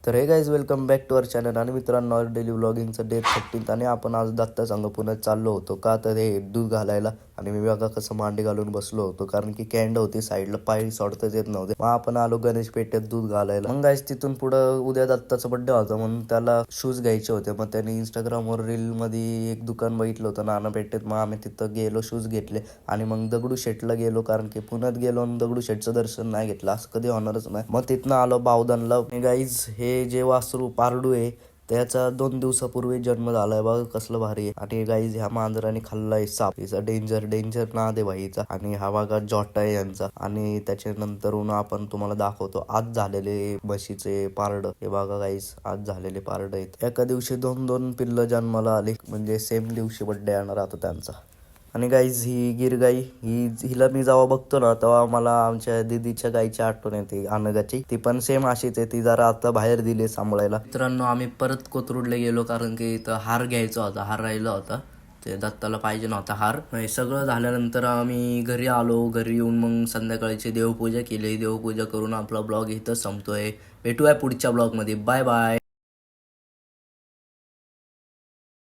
तर हे guys welcome back to our channel. आणि मित्रांनो, डेली व्लॉगिंगचं डे 13 आणि आपण आज दत्ता संघ पुण्यात चाललो होतो का तर हे दूध घालायला. आणि मी बघा कसं मांडी घालून बसलो होतो कारण की कॅन्ड होती साईडला, पाय सोडताच येत नव्हते. मग आपण आलो गणेश पेठेत दूध घालायला. मग गाईज तिथून पुढं उद्या दत्ताचा बड्डे होता म्हणून त्याला शूज घ्यायचे होते. मग त्याने इंस्टाग्रामवर रील मध्ये एक दुकान बघितलं होतं नाना पेठेत. मग आम्ही तिथं गेलो, शूज घेतले आणि मग दगडूशेठला गेलो कारण की पुण्यात गेलो आणि दगडूशेठचं दर्शन नाही घेतलं असं कधी होणारच नाही. मग तिथनं आलो बावधनला. गाईज हे जे वासरू पारडू आहे त्याचा 2 दिवसापूर्वी जन्म झालाय. बघा कसलं भारी आहे. आणि गाईज ह्या मांजराने खाल्लाय साप. हिचा डेंजर डेंजर नाद आहे भाईचा. आणि हा बघा जॉटा आहे यांचा. आणि त्याच्यानंतरून आपण तुम्हाला दाखवतो आज झालेले म्हशीचे पारड. हे बघा गाईज आज झालेले पारड आहेत. एका दिवशी 2-2 पिल्ल जन्माला आली, म्हणजे सेम दिवशी बड्डे येणार आता त्यांचा. आणि गाईज ही गिर गाई हिला मी जेव्हा बघतो ना तेव्हा मला आमच्या दीदीच्या गाईची आठवण येते, अनगाची. ती पण सेम अशीच आहे. ती जरा आता बाहेर दिली सांभाळायला. मित्रांनो, आम्ही परत कोथरूडला गेलो कारण की इथं हार घ्यायचा होता, हार राहिला होता. ते दत्ताला पाहिजे नव्हता हार. हे सगळं झाल्यानंतर आम्ही घरी आलो. घरी येऊन मग संध्याकाळची देवपूजा केली. देवपूजा करून आपला ब्लॉग इथं संपतोय. भेटूया पुढच्या ब्लॉगमध्ये. Bye bye.